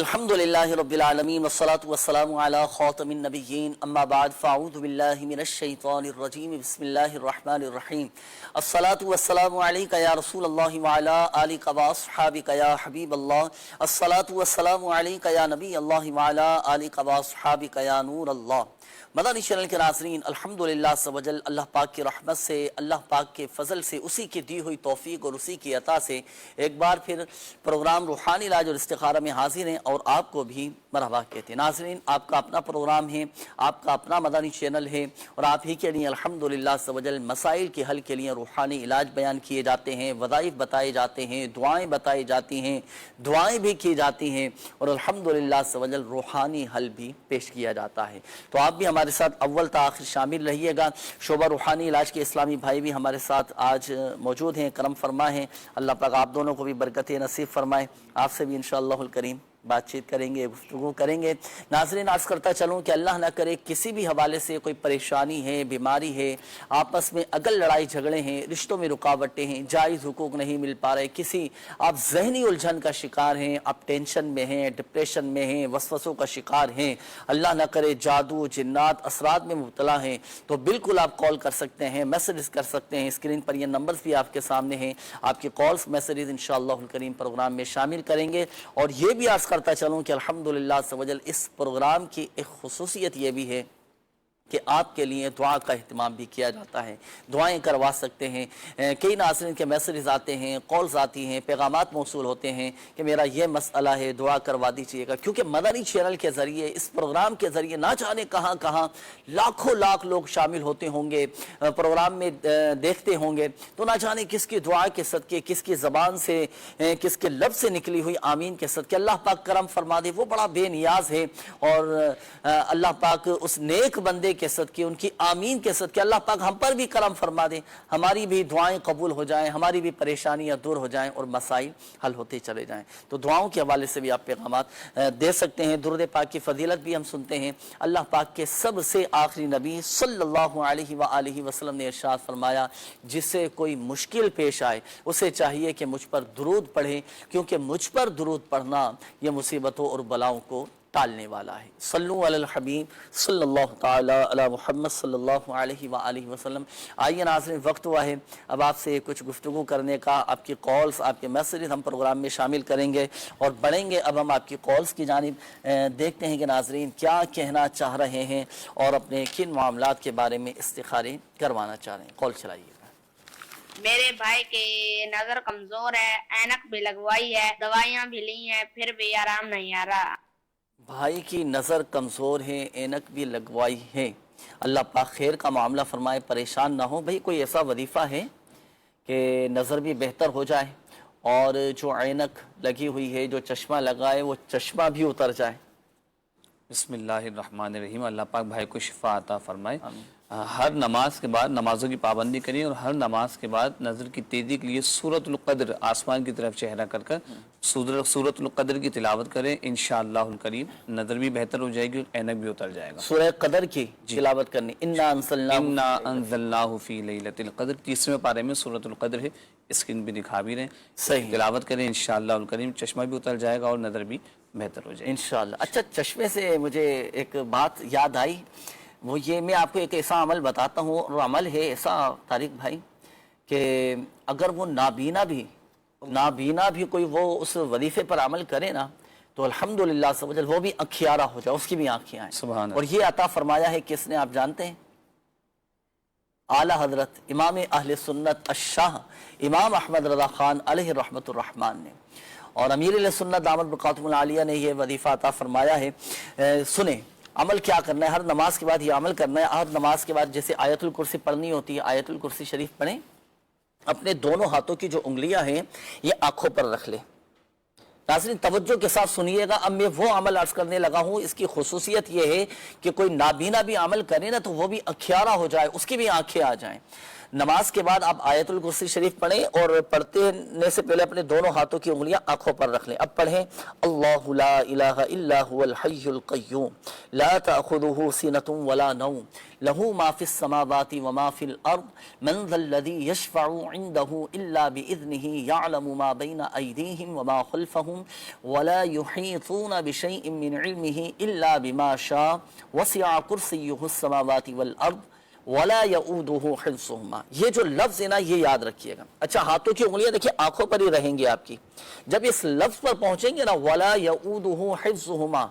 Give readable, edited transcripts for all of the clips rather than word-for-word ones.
अल्हम्दुलिल्लाहि रब्बिल आलमीन वस्सलातु वस्सलामु अला खातमिन नबिय्यीन अम्मा बाद फ़अऊज़ु बिल्लाहि मिनश शैतानिर रजीम बिस्मिल्लाहिर रहमानिर रहीम अस्सलातु वस्सलामु अलैका या रसूलल्लाहि व अला आलिका व अस्हाबिका या हबीबल्लाह अस्सलातु वस्सलामु अलैका या नबियल्लाहि व अला आलिका व अस्हाबिका या नूरल्लाह। मदनी चैनल के नाज़रीन, अल्हम्दुलिल्लाह सवजल अल्लाह पाक की रहमत से, अल्लाह पाक के फ़ज़ल से, उसी की दी हुई तौफ़ीक़ और उसी की अता से एक बार फिर प्रोग्राम रूहानी इलाज और इस्तिखारा में हाजिर हैं और आपको भी मरहबा कहते हैं। नाज़रीन, आपका अपना प्रोग्राम है, आपका अपना मदनी चैनल है और आप ही के लिए अल्हम्दुलिल्लाह सवजल मसाइल के हल के लिए रूहानी इलाज बयान किए जाते हैं, वज़ाइफ बताए जाते हैं, दुआएँ बताई जाती हैं, दुआएँ भी की जाती हैं और अल्हम्दुलिल्लाह सवजल रूहानी हल भी पेश किया जाता है। तो आप भी हमारे साथ अव्वल ता आखिर शामिल रहिएगा। शोबा रूहानी इलाज के इस्लामी भाई भी हमारे साथ आज मौजूद हैं, करम फरमा है। अल्लाह पाक आप दोनों को भी बरकत नसीब फरमाए। आपसे भी इंशाअल्लाहुल करीम बातचीत करेंगे, गुफ्तगू करेंगे। नाज़रीन, अर्ज़ करता चलूँ कि अल्लाह ना करे किसी भी हवाले से कोई परेशानी है, बीमारी है, आपस में अगर लड़ाई झगड़े हैं, रिश्तों में रुकावटें हैं, जायज़ हुकूक नहीं मिल पा रहे, किसी आप ज़हनी उलझन का शिकार हैं, आप टेंशन में हैं, डिप्रेशन में हैं, वसवसों का शिकार हैं, अल्लाह ना करे जादू जिन्नात असरात में मुब्तला हैं, तो बिल्कुल आप कॉल कर सकते हैं, मैसेज कर सकते हैं। स्क्रीन पर ये नंबर्स भी आपके सामने हैं, आपके कॉल्स मैसेज इंशाअल्लाहुल करीम प्रोग्राम में शामिल करेंगे। और ये भी अर्ज़ करता चलूँ कि अल्हम्दुलिल्लाह सवजल इस प्रोग्राम की एक खुसूसियत ये भी है कि आपके लिए दुआ का एहतमाम भी किया जाता है, दुआएं करवा सकते हैं। कई नाज़रीन के मैसेज आते हैं, कॉल्स आती हैं, पैगामात मौसूल होते हैं कि मेरा ये मसला है, दुआ करवा दीजिएगा। क्योंकि मदनी चैनल के ज़रिए, इस प्रोग्राम के ज़रिए ना जाने कहाँ कहाँ लाखों लाख लोग शामिल होते होंगे, प्रोग्राम में देखते होंगे, तो ना जाने किसकी दुआ के सदके, किसकी ज़बान से, किसके लब से निकली हुई आमीन के सदके अल्लाह पाक करम फरमा दे। वो बड़ा बेनियाज है और अल्लाह पाक उस नेक बंदे के सदके, उनकी आमीन के सदके अल्लाह पाक हम पर भी करम फरमा दे, हमारी भी दुआएं कबूल हो जाएं, हमारी भी परेशानियां दूर हो जाएं और मसाइल हल होते चले जाएं। तो दुआओं के हवाले से भी आप पैगामात दे सकते हैं। दुरूद पाक की फजीलत भी हम सुनते हैं। अल्लाह पाक के सबसे आखिरी नबी सल्लल्लाहु अलैहि वसल्लम ने इरशाद फरमाया, जिससे कोई मुश्किल पेश आए उसे चाहिए कि मुझ पर दुरूद पढ़े, क्योंकि मुझ पर दुरूद पढ़ना यह मुसीबतों और बलाओं को टालने वाला है। सल्लु अलल हबीब सल्लल्लाहु ताला अला मुहम्मद सल्लल्लाहु अलैहि वसल्लम। आइए नाज़रीन, वक्त हुआ है अब आपसे कुछ गुफ्तगू करने का। आपकी कॉल्स, आपके मैसेज हम प्रोग्राम में शामिल करेंगे और बढ़ेंगे। अब हम आपकी कॉल्स की जानिब देखते हैं कि नाज़रीन क्या कहना चाह रहे हैं और अपने किन मामलात के बारे में इस्तिखारे करवाना चाह रहे हैं। कॉल चलाइए। मेरे भाई की नजर कमजोर है, ऐनक भी लगवाई है, दवाइयाँ भी ली हैं, फिर भी आराम नहीं आ रहा। भाई की नज़र कमज़ोर है, ऐनक भी लगवाई है, अल्लाह पाक खैर का मामला फरमाए, परेशान ना हो। भाई कोई ऐसा वजीफ़ा है कि नज़र भी बेहतर हो जाए और जो ऐनक लगी हुई है, जो चश्मा लगा है, वो चश्मा भी उतर जाए। बिस्मिल्लाहिर्रहमानिर्रहीम। अल्लाह पाक भाई को शिफा अता फरमाए। हर नमाज के बाद नमाज़ों की पाबंदी करें और हर नमाज के बाद नज़र की तेज़ी के लिए सूरतुल क़द्र, आसमान की तरफ चेहरा कर कर सूरतुल क़द्र की तिलावत करें। इंशाअल्लाहुल करीम नज़र भी बेहतर हो जाएगी और ऐनक भी उतर जाएगा। सूरह क़द्र की तिलावत करनी। इन्ना अंज़लनाहु फ़ी लैलतिल क़द्र, 30वें पारे में सूरतुल क़द्र है, स्क्रीन भी दिखा भी रहे हैं। सही तिलावत करें, इंशाअल्लाहुल करीम चश्मा भी उतर जाएगा और नज़र भी बेहतर हो जाएगी इंशाअल्लाह। अच्छा, चश्मे से मुझे एक बात याद आई, वो ये मैं आपको एक ऐसा अमल बताता हूँ और अमल है ऐसा तारिक भाई कि अगर वो नाबीना भी कोई वो उस वजीफे पर अमल करे ना, तो अल्हम्दुलिल्लाह सवजल वो भी अखियारा हो जाए, उसकी भी आँखें आएँ। सुभान और ये अता फरमाया है किसने, आप जानते हैं? आला हजरत इमाम अहले सुन्नत अश-शाह इमाम अहमद रज़ा खान अलैहि रहमतुर रहमान ने। और अमीर सुन्नत दामत बरकातुहुल आलिया ने यह वजीफ़ा अता फरमाया है। सुने, अमल क्या करना है, हर नमाज के बाद ये अमल करना है। हर नमाज के बाद जैसे आयतुल कुर्सी पढ़नी होती है, आयतुल कुर्सी शरीफ पढ़ें, अपने दोनों हाथों की जो उंगलियां हैं ये आंखों पर रख ले। नाज़रीन तवज्जो के साथ सुनिएगा, अब मैं वो अमल अर्ज करने लगा हूँ। इसकी खुसूसियत ये है कि कोई नाबीना भी अमल करे ना, तो वो भी अखियारा हो जाए, उसकी भी आंखें आ जाएं। नमाज के बाद आप आयतुल कुर्सी शरीफ पढ़ें और पढ़ने से पहले अपने दोनों हाथों की उंगलियां आंखों पर रख लें। अब पढ़ें, अल्लाहु ला इलाहा इल्ला हुवल हय्युल क़य्यूम ला तअख़ुज़ुहु सिनतुन वला नौम लहू मा फिस समावाति व मा फिल अर्द मन ज़ल्लज़ी यशफ़अु इंदहु इल्ला बिइज़्निही यअलमु मा बैन अयदीहिम व मा खल्फ़हुम व ला युहीतूना बिशैइन मिन इल्मिही इल्ला बिमा शाअ वसिअ कुर्सियुहुस समावाति वल अर्द वला यऊदुहु हिफ्ज़ुहुमा। ये जो लफ्ज़ है ना, ये याद रखिएगा। अच्छा, हाथों की उंगलियां देखिए आंखों पर ही रहेंगी आपकी। जब इस लफ्ज़ पर पहुंचेंगे ना, वला यऊदुहु हिफ्ज़ुहुमा,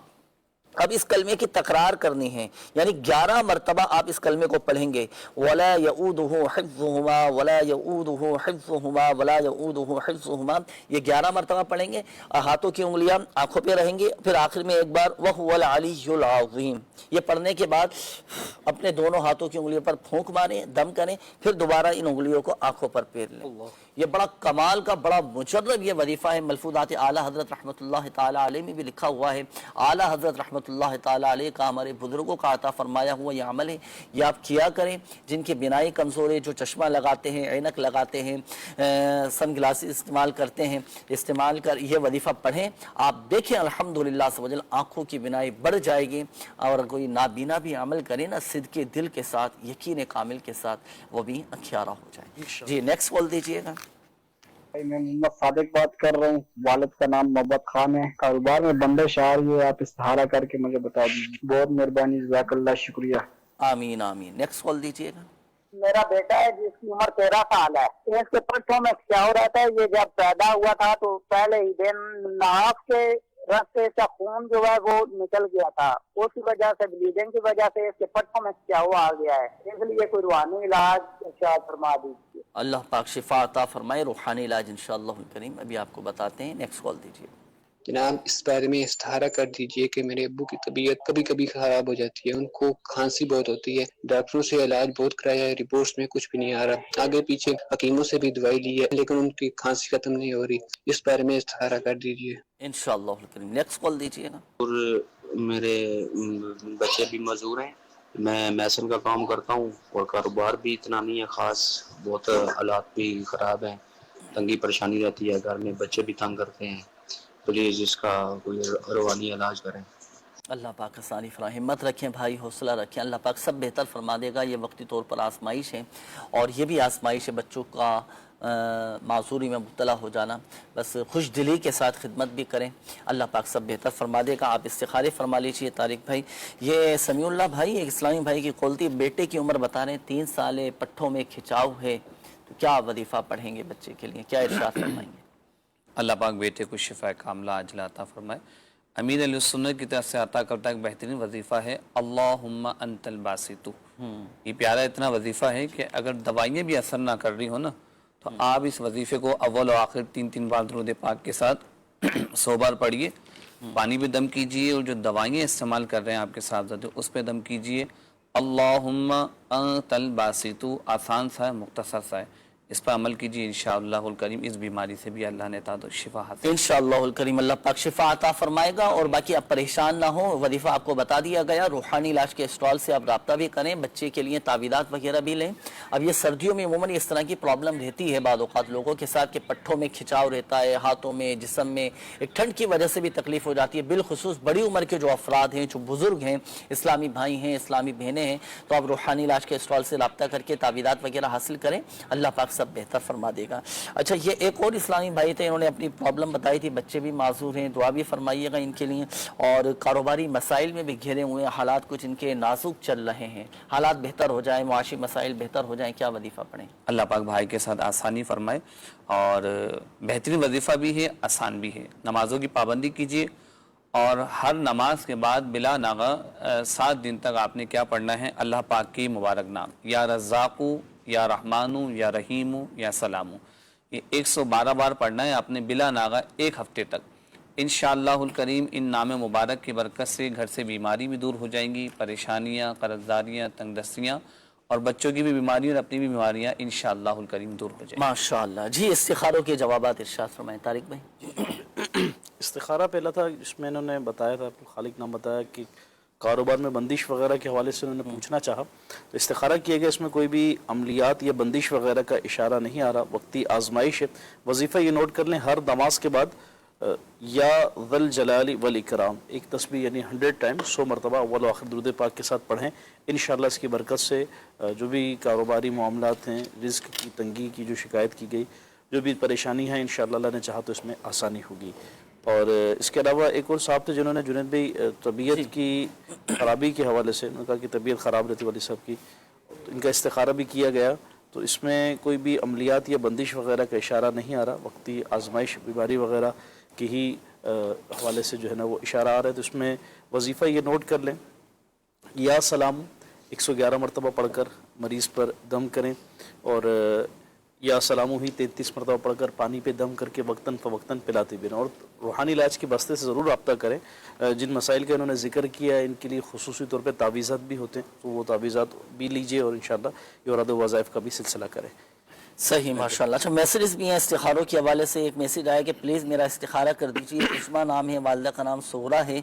अब इस कलमे की तकरार करनी है, यानी 11 मरतबा आप इस कलमे को पढ़ेंगे। वला यऊदुहु हिफ्ज़ुहुमा वला यऊदुहु हिफ्ज़ुहुमा वला यऊदुहु हिफ्ज़ुहुमा, ये 11 मरतबा पढ़ेंगे। हाथों की उंगलियां आंखों पे रहेंगी। फिर आखिर में एक बार वहुवल अलीयुल अज़ीम, ये पढ़ने के बाद अपने दोनों हाथों की उंगलियों पर फूंक मारें, दम करें, फिर दोबारा इन उंगलियों को आंखों पर फेर लें। ये बड़ा कमाल का, बड़ा मुजर्रब ये वजीफ़ा है। मलफूज़ात आला हज़रत रहमतुल्लाह ताला अलैह में भी लिखा हुआ है। आला हज़रत रहमतुल्लाह ताला अलैह का, हमारे बुजुर्गों का अता फरमाया हुआ ये अमल है। ये आप किया करें। जिनकी बिनाई कमज़ोर है, जो चश्मा लगाते हैं, ऐनक लगाते हैं, सन ग्लासेस इस्तेमाल करते हैं, इस्तेमाल कर ये वजीफ़ा पढ़ें। आप देखें अल्हम्दुलिल्लाह से वजल आँखों की बिनाई बढ़ जाएगी। और कोई नाबीना भी अमल करे ना, सिद्क़े दिल के साथ, यकीन कामिल के साथ, वो भी अखियारा हो जाए। जी, नेक्स्ट कॉल दीजिएगा। मैं मोहम्मद सादिक बात कर रहा हूँ। वालिद का नाम मोहम्मद खान है। कारोबार में बंदिश आ रही है, आप इस्तिहारा करके मुझे बता दीजिए। बहुत मेहरबानी, जज़ाकल्लाह, शुक्रिया। आमीन आमीन। नेक्स्ट कॉल दीजिएगा। मेरा बेटा है जिसकी उम्र 13 साल है। इसके पट्टों में खिंचाव रहता है। ये जब पैदा हुआ था तो पहले ही दिन नाक के रास्ते से खून जो है वो निकल गया था। उसकी वजह से, ब्लीडिंग की वजह से इसके पट्टों में खिंचाव आ गया है। इसलिए कोई रूहानी इलाज इरशाद फरमा दीजिए। अल्लाह पाक शिफा अता फरमाए, रूहानी इलाज इंशाअल्लाह करीम अभी आपको बताते हैं। नेक्स्ट कॉल दीजिए। जनाब, इस बारे में इस्तिहारा कर दीजिए कि मेरे अब्बू की तबीयत कभी कभी खराब हो जाती है। उनको खांसी बहुत होती है। डॉक्टरों से इलाज बहुत कराया है, रिपोर्ट्स में कुछ भी नहीं आ रहा। आगे पीछे हकीमों से भी दवाई ली है, लेकिन उनकी खांसी खत्म नहीं हो रही। इस बारे में इस्तिहारा कर दीजिए इंशाअल्लाह करीम। नेक्स्ट कॉल दीजिएगा। और मेरे बच्चे भी मजदूर हैं। मैं मैसन का काम करता हूँ और कारोबार भी इतना नहीं है ख़ास। बहुत हालात भी ख़राब हैं, तंगी परेशानी रहती है घर में, बच्चे भी तंग करते हैं। प्लीज़ इसका कोई रूहानी इलाज करें। अल्लाह पाक आसानी फरमा, हिम्मत रखें भाई, हौसला रखें। अल्लाह पाक सब बेहतर फरमा देगा। ये वक्ती तौर पर आजमाइश है, और ये भी आजमाइश है बच्चों का माजूरी में मुब्तला हो जाना। बस खुश दिली के साथ खिदमत भी करें, अल्लाह पाक सब बेहतर फरमा देगा। आप इस्तिखारे फरमा लीजिए। तारिक भाई, ये समीउल्लाह भाई, एक इस्लामी भाई की कौलती, बेटे की उम्र बता रहे हैं 3 साल, पट्ठों में खिंचाव है, तो क्या वजीफ़ा पढ़ेंगे बच्चे के लिए, क्या इरशाद फरमाएंगे? अल्लाह पाक बेटे को शिफा कामला अजला अता फरमाए। अमीर अहले सुन्नत की तरफ से अता करता एक बेहतरीन वजीफ़ा है, अल्लाहुम्मा अंतल बासितु। ये प्यारा इतना वजीफ़ा है कि अगर दवाइयाँ भी असर ना कर रही हो ना, तो आप इस वजीफ़े को अव्वल और आखिर 3-3 बार दुरूद पाक के साथ 100 बार पढ़िए। पानी पे दम कीजिए, और जो दवाइयाँ इस्तेमाल कर रहे हैं आपके साहबजादे, उस पर दम कीजिए। अल्लाहुम्मा अंतल बासितु, आसान सा है, मुख्तसर सा है। इस पर अमल कीजिए, इंशाअल्लाहुल करीम इस बीमारी से भी अल्लाह ने तादो शिफा हासिल। इंशाअल्लाहुल करीम अल्लाह पाक शिफा अता फरमाएगा। और बाकी आप परेशान ना हो, वजीफ़ा आपको बता दिया गया। रूहानी इलाज के स्टॉल से आप रब्ता भी करें, बच्चे के लिए तावीज़ात वगैरह भी लें। अब ये सर्दियों में अमूमन इस तरह की प्रॉब्लम रहती है बाद औक़ात लोगों के साथ, कि पट्ठों में खिंचाव रहता है, हाथों में, जिस्म में, एक ठंड की वजह से भी तकलीफ हो जाती है। बिलखुसूस बड़ी उम्र के जो अफराद हैं, जो बुजुर्ग हैं, इस्लामी भाई हैं, इस्लामी बहनें हैं, तो आप रूहानी इलाज के स्टॉल से रब्ता करके तावीज़ात वगैरह हासिल करें, अल्लाह पाक सब बेहतर फरमा देगा। अच्छा, ये एक और इस्लामी भाई थे, इन्होंने अपनी प्रॉब्लम बताई थी, बच्चे भी माजूर हैं, दुआ भी फरमाइएगा इनके लिए। और कारोबारी मसाइल में भी घिरे हुए हैं, हालात कुछ इनके नाजुक चल रहे हैं, हालात बेहतर हो जाए, मुआशी मसाइल बेहतर हो जाए, क्या वजीफ़ा पढ़ें? अल्लाह पाक भाई के साथ आसानी फरमाए। और बेहतरीन वजीफ़ा भी है, आसान भी है। नमाज़ों की पाबंदी कीजिए, और हर नमाज के बाद बिला नागा 7 दिन तक आपने क्या पढ़ना है? अल्लाह पाक की मुबारक नाम, या रज़्ज़ाक़ु, या रहमानु, या रहीमु, या सलामु, ये 112 बार पढ़ना है आपने बिला नागा 1 हफ्ते तक। इंशाअल्लाहुल करीम इन नाम मुबारक की बरकत से घर से बीमारी भी दूर हो जाएंगी, परेशानियाँ, कर्ज़दारियाँ, तंगदस्तियाँ, और बच्चों की भी बीमारी और अपनी भी बीमारियाँ इंशाअल्लाहुल करीम दूर हो जाएंगी। माशाअल्लाह। जी, इस्तिखारों के जवाबात इरशाद फरमाएं तारिक भाई। इस्तिखारा पहला था, इसमें इन्होंने बताया था, खालिक नाम बताया कि कारोबार में बंदिश वगैरह के हवाले से उन्होंने पूछना चाहा, तो इस्तिखारा किया गया। इसमें कोई भी अमलियात या बंदिश वगैरह का इशारा नहीं आ रहा, वक्ती आजमाइश है। वजीफ़ा ये नोट कर लें, हर नमाज के बाद یا ذل جلالی وال اکرام ایک تسبیح یعنی 100 ٹائم 100 مرتبہ اول و آخر درود پاک کے ساتھ پڑھیں. انشاءاللہ اس کی برکت سے جو بھی کاروباری معاملات ہیں، رزق کی تنگی کی جو شکایت کی گئی، جو بھی پریشانی ہے، انشاءاللہ اللہ نے چاہا تو اس میں آسانی ہوگی. اور اس کے علاوہ ایک اور صاحب تھے جنہوں نے جنید بھائی طبیعت کی خرابی کے حوالے سے انہوں نے کہا کہ طبیعت خراب رہتی والد صاحب کی، تو ان کا استخارہ بھی کیا گیا، تو اس میں کوئی بھی عملیات یا بندش وغیرہ کا اشارہ نہیں آ رہا، وقتی آزمائش بیماری وغیرہ کی ہی حوالے سے جو ہے نا وہ اشارہ آ رہا ہے. تو اس میں وظیفہ یہ نوٹ کر لیں، یا سلام 111 مرتبہ پڑھ کر مریض پر دم کریں، اور یا سلام ہی 33 مرتبہ پڑھ کر پانی پہ دم کر کے وقتاً فوقتاً پلاتے بھی رہیں. اور روحانی علاج کے بستے سے ضرور رابطہ کریں. جن مسائل کا انہوں نے ذکر کیا ہے ان کے لیے خصوصی طور پہ تعویذات بھی ہوتے ہیں، تو وہ تعویذات بھی لیجئے اور انشاءاللہ یہ اوراد و وظائف کا بھی سلسلہ کریں. صحیح، ماشاءاللہ. اچھا، میسیجز بھی ہیں استخاروں کے حوالے سے. ایک میسیج آیا کہ پلیز میرا استخارہ کر دیجیے. عثمہ نام ہے، والدہ کا نام صغرا ہے.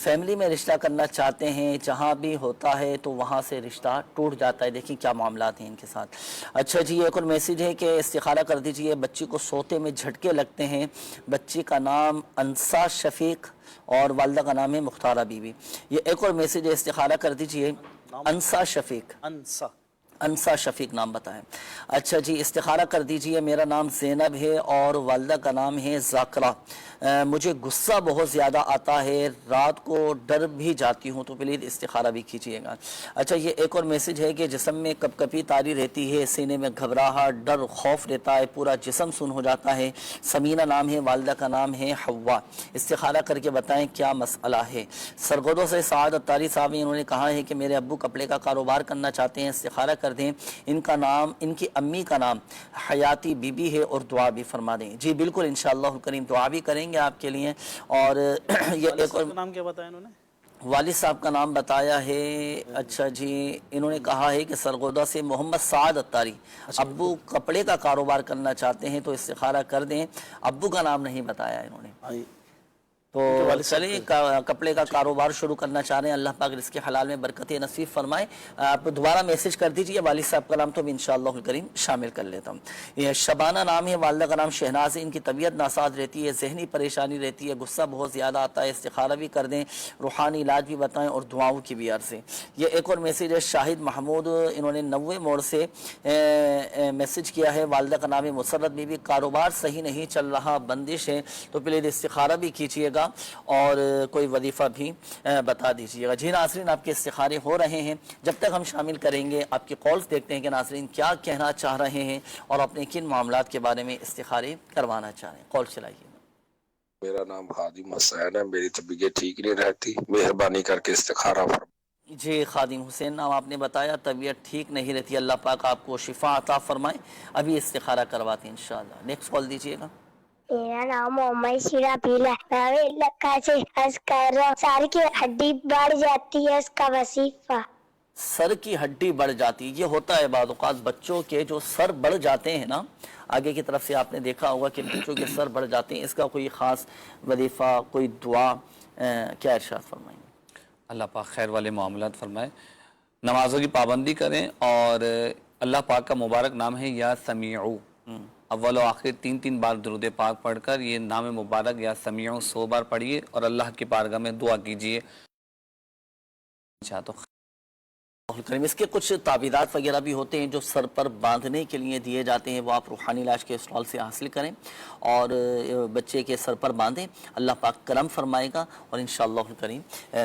فیملی میں رشتہ کرنا چاہتے ہیں، جہاں بھی ہوتا ہے تو وہاں سے رشتہ ٹوٹ جاتا ہے. دیکھیں کیا معاملات ہیں ان کے ساتھ. اچھا جی، ایک اور میسیج ہے کہ استخارہ کر دیجیے، بچی کو سوتے میں جھٹکے لگتے ہیں. بچی کا نام انسا شفیق اور والدہ کا نام ہے مختارہ بی بی. یہ ایک اور میسیج ہے، استخارہ کر دیجیے. انسا شفیق، انسا شفیق نام بتائیں. اچھا جی، استخارہ کر دیجئے. میرا نام زینب ہے اور والدہ کا نام ہے ذاکرہ. مجھے غصہ بہت زیادہ آتا ہے، رات کو ڈر بھی جاتی ہوں، تو پلیز استخارہ بھی کیجئے گا. اچھا، یہ ایک اور میسیج ہے کہ جسم میں کپ کپی طاری رہتی ہے، سینے میں گھبراہٹ، ڈر، خوف رہتا ہے، پورا جسم سن ہو جاتا ہے. سمینہ نام ہے، والدہ کا نام ہے حوا. استخارہ کر کے بتائیں کیا مسئلہ ہے. سرگودوں سے سعاد اتاری صاحب انہوں نے کہا ہے کہ میرے ابو کپڑے کا کاروبار کرنا چاہتے ہیں، استخارہ کر دیں. ان کا نام، ان کی امی کا نام حیاتی بی بی ہے اور دعا بھی فرما دیں. جی بالکل، انشاءاللہ الکریم دعا بھی کریں گے آپ کے لیے. اور یہ ایک اور نام کیا بتایا انہوں نے؟ والد صاحب کا نام بتایا ہے. اچھا جی، انہوں نے کہا ہے کہ سرگودہ سے محمد سعاد اتاری. ابو کپڑے کا کاروبار کرنا چاہتے ہیں تو استخارہ کر دیں. ابو کا نام نہیں بتایا انہوں نے. تو چلیں، کپڑے کا کاروبار شروع کرنا چاہ رہے ہیں، اللہ پاک رزق حلال میں برکت نصیب فرمائے. آپ دوبارہ میسج کر دیجئے والد صاحب کا نام، تو بھی انشاءاللہ الکریم شامل کر لیتا ہوں. یہ شبانہ نام ہے، والدہ کا نام شہناز ہے. ان کی طبیعت ناساز رہتی ہے، ذہنی پریشانی رہتی ہے، غصہ بہت زیادہ آتا ہے. استخارہ بھی کر دیں، روحانی علاج بھی بتائیں اور دعاؤں کی بھی عرض ہے. یہ ایک اور میسج ہے شاہد محمود، انہوں نے 90 موڑ سے میسج کیا ہے. والدہ کا نام ہے مسرت بی بی. کاروبار صحیح نہیں چل رہا، بندش ہے، تو پلیز استخارہ بھی کیجیے گا اور کوئی وظیفہ بھی بتا دیجیے گا. جی ناظرین، آپ کے استخارے ہو رہے ہیں. جب تک ہم شامل کریں گے آپ کی کالز، دیکھتے ہیں کہ ناظرین کیا کہنا چاہ رہے ہیں اور اپنے کن معاملات کے بارے میں استخارے کروانا چاہ رہے ہیں. کال چلائیے. میرا نام خادم حسین ہے، میری طبیعت ٹھیک نہیں رہتی، مہربانی کر کے استخارہ فرمائیں. جی خادم حسین نام آپ نے بتایا، طبیعت ٹھیک نہیں رہتی، اللہ پاک آپ کو شفا عطا فرمائے. ابھی استخارہ کرواتے ہیں انشاءاللہ. نیکسٹ کال دیجیے گا. میرا نام محمد شرافیل ہے، میں علاقہ سے عرض کر رہا ہوں، سر کی ہڈی بڑھ جاتی ہے، اس کا وظیفہ. سر کی ہڈی بڑھ جاتی، یہ ہوتا ہے بعض اوقات بچوں کے جو سر بڑھ جاتے ہیں نا، آگے کی طرف سے آپ نے دیکھا ہوگا کہ بچوں کے سر بڑھ جاتے ہیں. اس کا کوئی خاص وظیفہ، کوئی دعا کیا ارشاد فرمائیں؟ اللہ پاک خیر والے معاملات فرمائے. نمازوں کی پابندی کریں اور اللہ پاک کا مبارک نام ہے یا سمیعو. اول و آخر 3 بار درود پاک پڑھ کر یہ نام مبارک یا سمیعو 100 بار پڑھیے اور اللہ کی بارگاہ میں دعا کیجیے. تو اس کے کچھ تعویذات وغیرہ بھی ہوتے ہیں جو سر پر باندھنے کے لیے دیے جاتے ہیں، وہ آپ روحانی علاج کے اسٹال سے حاصل کریں اور بچے کے سر پر باندھیں. اللہ پاک کرم فرمائے گا اور انشاءاللہ الکریم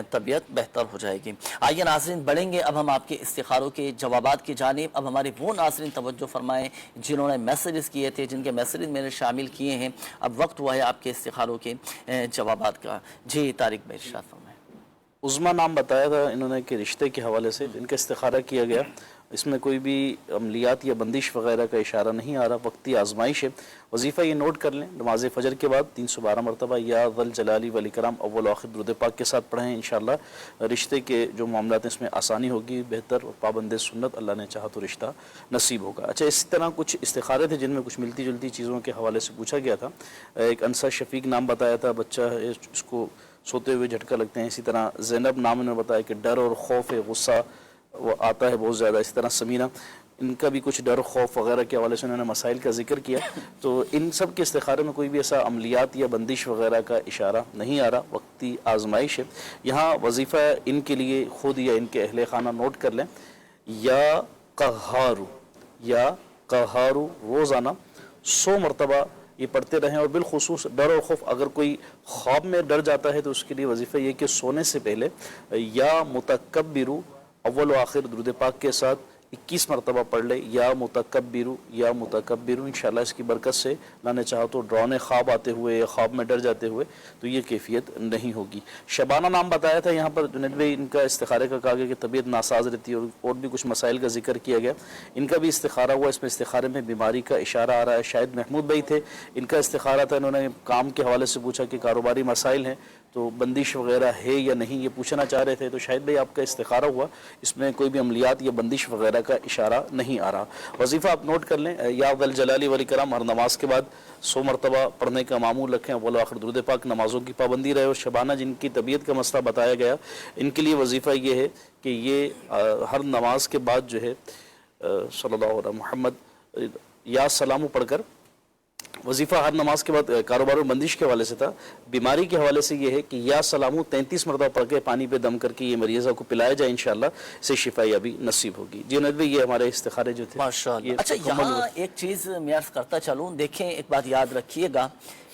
طبیعت بہتر ہو جائے گی. آئیے ناظرین بڑھیں گے اب ہم آپ کے استخاروں کے جوابات کی جانب. اب ہمارے وہ ناظرین توجہ فرمائیں جنہوں نے میسیجز کیے تھے، جن کے میسیجز میں نے شامل کیے ہیں. اب وقت ہوا ہے آپ کے استخاروں کے جوابات کا. جی طارق بھائی ارشاد فرمائیں. عظمہ نام بتایا تھا انہوں نے کہ رشتے کے حوالے سے ان کا استخارہ کیا گیا. اس میں کوئی بھی عملیات یا بندش وغیرہ کا اشارہ نہیں آ رہا، وقتی آزمائش ہے. وظیفہ یہ نوٹ کر لیں، نماز فجر کے بعد 312 مرتبہ یا ذل جلالی والاکرام اول و آخر درود پاک کے ساتھ پڑھیں. انشاءاللہ رشتے کے جو معاملات ہیں اس میں آسانی ہوگی، بہتر اور پابند سنت اللہ نے چاہا تو رشتہ نصیب ہوگا. اچھا، اسی طرح کچھ استخارے تھے جن میں کچھ ملتی جلتی چیزوں کے حوالے سے پوچھا گیا تھا. ایک انسا شفیق نام بتایا تھا، بچہ ہے اس کو سوتے ہوئے جھٹکا لگتے ہیں. اسی طرح زینب نام نے بتایا کہ ڈر اور خوف غصہ وہ آتا ہے بہت زیادہ. اسی طرح سمینہ ان کا بھی کچھ ڈر خوف وغیرہ کے حوالے سے انہوں نے مسائل کا ذکر کیا، تو ان سب کے استخارے میں کوئی بھی ایسا عملیات یا بندش وغیرہ کا اشارہ نہیں آ رہا، وقتی آزمائش ہے۔ یہاں وظیفہ ان کے لیے خود یا ان کے اہل خانہ نوٹ کر لیں، یا قہارو روزانہ 100 مرتبہ یہ پڑھتے رہیں، اور بالخصوص ڈر اور خوف اگر کوئی خواب میں ڈر جاتا ہے تو اس کے لیے وظیفہ یہ کہ سونے سے پہلے یا متکبرو اول و آخر درود پاک کے ساتھ 21 مرتبہ پڑھ لے، یا متکبرو انشاءاللہ اس کی برکت سے اللہ نے چاہا تو ڈرانے خواب آتے ہوئے یا خواب میں ڈر جاتے ہوئے تو یہ کیفیت نہیں ہوگی۔ شبانہ نام بتایا تھا یہاں پر جنید بھائی، ان کا استخارے کا کہا گیا کہ طبیعت ناساز رہتی ہے، اور بھی کچھ مسائل کا ذکر کیا گیا، ان کا بھی استخارہ ہوا، اس میں استخارے میں بیماری کا اشارہ آ رہا ہے۔ شاید محمود بھائی تھے، ان کا استخارہ تھا، انہوں نے کام کے حوالے سے پوچھا کہ کاروباری مسائل ہیں تو بندش وغیرہ ہے یا نہیں، یہ پوچھنا چاہ رہے تھے، تو شاید بھائی آپ کا استخارہ ہوا، اس میں کوئی بھی عملیات یا بندش وغیرہ کا اشارہ نہیں آ رہا۔ وظیفہ آپ نوٹ کر لیں، یا ذل جلالی والاکرام ہر نماز کے بعد 100 مرتبہ پڑھنے کا معمول رکھیں، اول و آخر درود پاک، نمازوں کی پابندی رہے۔ اور شبانہ جن کی طبیعت کا مسئلہ بتایا گیا، ان کے لیے وظیفہ یہ ہے کہ یہ ہر نماز کے بعد جو ہے صلی اللہ علیہ محمد یا سلام پڑھ کر، وظیفہ ہر نماز کے بعد کاروبار و بندش کے حوالے سے تھا، بیماری کے حوالے سے یہ ہے کہ یا سلامو 33 مرتبہ پڑھ کے پانی پہ دم کر کے یہ مریضہ کو پلایا جائے، انشاءاللہ اسے شفا یابی نصیب ہوگی۔ جی ند بھائی، یہ ہمارے استخارے جو تھے ماشاءاللہ۔ اچھا، یہاں ایک چیز میں عرض کرتا چلوں، دیکھیں ایک بات یاد رکھیے گا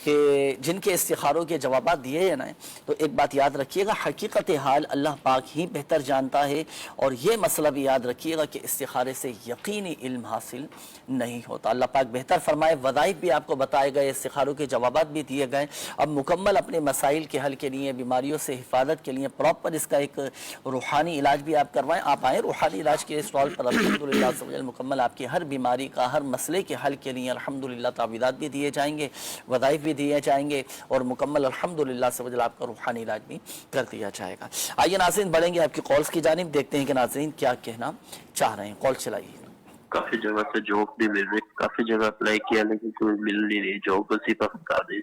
کہ جن کے استخاروں کے جوابات دیے ہیں نا، تو ایک بات یاد رکھیے گا، حقیقت حال اللہ پاک ہی بہتر جانتا ہے، اور یہ مسئلہ بھی یاد رکھیے گا کہ استخارے سے یقینی علم حاصل نہیں ہوتا۔ اللہ پاک بہتر فرمائے، وظائف بھی آپ کو بتائے گئے، استخاروں کے جوابات بھی دیے گئے۔ اب مکمل اپنے مسائل کے حل کے لیے، بیماریوں سے حفاظت کے لیے پراپر اس کا ایک روحانی علاج بھی آپ کروائیں۔ آپ آئیں روحانی علاج کے اسٹال پر، الحمدللہ مکمل آپ کی ہر بیماری کا، ہر مسئلے کے حل کے لیے الحمدللہ تعویذات بھی دیے جائیں گے، وظائف بھی دیے جائیں گے، اور مکمل الحمدللہ سے آپ کا روحانی علاج بھی کر دیا جائے گا۔ آئیے ناظرین بڑھیں گے آپ کی کالز کی جانب، دیکھتے ہیں کہ ناظرین کیا کہنا چاہ رہے ہیں۔ کال چلائیے۔ کافی جگہ سے جاب بھی مل رہی، کافی جگہ اپلائی کیا لیکن کوئی مل نہیں رہی جاب، اسی پر بتا دیں۔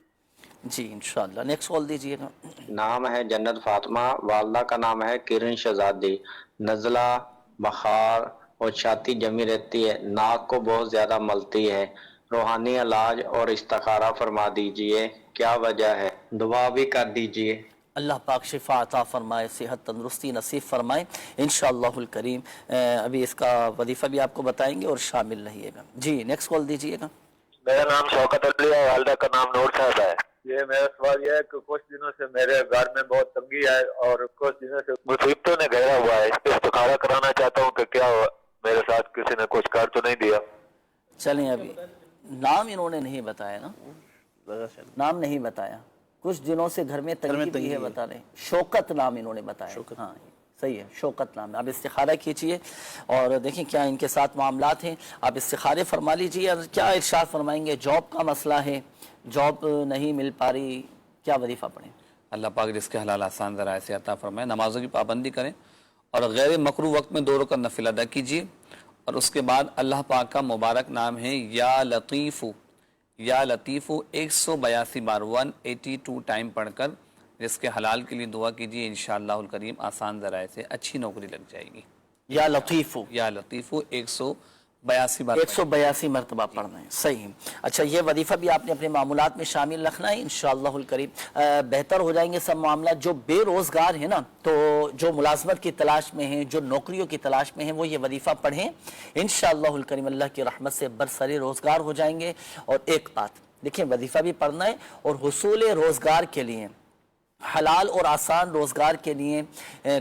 جی انشاءاللہ، نیکسٹ کال دیجیے گا۔ نام ہے جنت فاطمہ، والدہ کا نام ہے کرن شہزادی، نزلہ، بخار اور چھاتی جمی رہتی ہے، ناک کو بہت زیادہ ملتی ہے، روحانی علاج اور استخارہ فرما دیجئے، کیا وجہ ہے؟ دعا بھی کر دیجئے۔ اللہ پاک شفا عطا فرمائے، صحت تندرستی نصیب فرمائے انشاءاللہ الکریم۔ ابھی اس کا وظیفہ بھی آپ کو بتائیں گے اور شامل رہیے گا۔ جی نیکسٹ کال دیجیے گا۔ میرا نام شوکت علی ہے، والدہ کا نام نور صاحب ہے۔ یہ میرا سوال یہ ہے کہ کچھ دنوں سے میرے گھر میں بہت تنگی ہے اور کچھ دنوں سے مصیبتوں نے گھیرا ہوا ہے، اس پہ استخارہ کرانا چاہتا ہوں کہ کیا میرے ساتھ کسی نے کچھ کر تو نہیں دیا۔ چلیں، ابھی نام انہوں نے نہیں بتایا نا، نام نہیں بتایا، کچھ دنوں سے گھر میں تنگی بھی ہے بتا رہے ہیں۔ شوکت نام انہوں نے بتایا، ہاں صحیح ہے، شوکت نام ہے۔ آپ استخارہ کیجئے اور دیکھیں کیا ان کے ساتھ معاملات ہیں، آپ استخارے فرما لیجئے۔ کیا ارشاد فرمائیں گے؟ جاب کا مسئلہ ہے، جاب نہیں مل پا رہی، کیا وظیفہ پڑھیں؟ اللہ پاک رزق حلال آسان ذرائع سے عطا فرمائے، نمازوں کی پابندی کریں اور غیر مکروہ وقت میں 2 رکعت نفل ادا کیجئے، اور اس کے بعد اللہ پاک کا مبارک نام ہے یا لطیف، یا لطیف 182 بار 182 ٹائم پڑھ کر رزق حلال کے لیے دعا کیجئے، انشاءاللہ الکریم آسان ذرائع سے اچھی نوکری لگ جائے گی۔ یا لطیف 182 مرتبہ پڑھنا ہے، صحیح۔ اچھا، یہ وظیفہ بھی آپ نے اپنے معاملات میں شامل رکھنا ہے انشاءاللہ الکریم، بہتر ہو جائیں گے سب معاملات۔ جو بے روزگار ہیں نا، تو جو ملازمت کی تلاش میں ہیں، جو نوکریوں کی تلاش میں ہیں، وہ یہ وظیفہ پڑھیں انشاءاللہ الکریم، اللہ کی رحمت سے برسر روزگار ہو جائیں گے۔ اور ایک بات دیکھیں، وظیفہ بھی پڑھنا ہے اور حصول روزگار کے لیے، حلال اور آسان روزگار کے لیے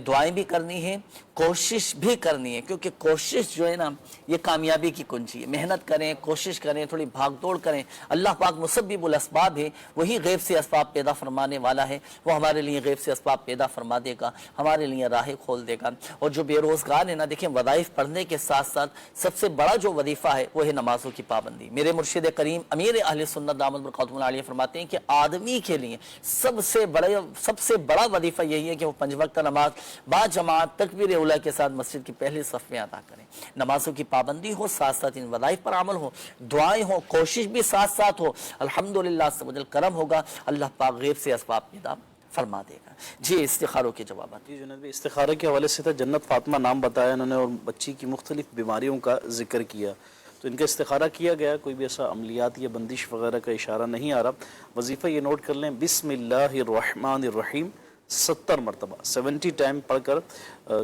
دعائیں بھی کرنی ہے، کوشش بھی کرنی ہے، کیونکہ کوشش جو ہے نا یہ کامیابی کی کنجی ہے۔ محنت کریں، کوشش کریں، تھوڑی بھاگ دوڑ کریں۔ اللہ پاک مسبب الاسباب ہے، وہی غیب سے اسباب پیدا فرمانے والا ہے، وہ ہمارے لیے غیب سے اسباب پیدا فرما دے گا، ہمارے لیے راہیں کھول دے گا۔ اور جو بے روزگار ہے نا، دیکھیں وظائف پڑھنے کے ساتھ ساتھ سب سے بڑا جو وظیفہ ہے وہ ہے نمازوں کی پابندی۔ میرے مرشد کریم امیر اہل سنت دامت برکاتہم العالیہ فرماتے ہیں کہ آدمی کے لیے سب سے بڑا وظیفہ یہی ہے کہ وہ 5 وقت نماز با جماعت تکبیر اولیٰ کے ساتھ مسجد کی پہلی صف میں ادا کریں۔ نمازوں کی پابندی ہو، ساتھ ساتھ ان وظائف پر عمل ہو، دعائیں ہوں، کوشش بھی ساتھ ساتھ ہو، الحمدللہ سب کرم ہوگا، اللہ پاک غیب سے اسباب پیدا फरमा देगा। जी इस्तिखारों के जवाब। जी जुनैद भाई, इस्तिखारे के हवाले से था, जन्नत फातिमा नाम बताया इन्होंने और बच्ची की मुख्तलिफ बीमारियों का जिक्र किया, तो इनका इस्तिखारा किया गया, कोई भी ऐसा अमलियात या बंदिश वगैरह का इशारा नहीं आ रहा। वजीफ़ा ये नोट कर लें, बिस्मिल्लाहिर्रहमानिर्रहीम 70 मरतबा 70 टाइम पढ़कर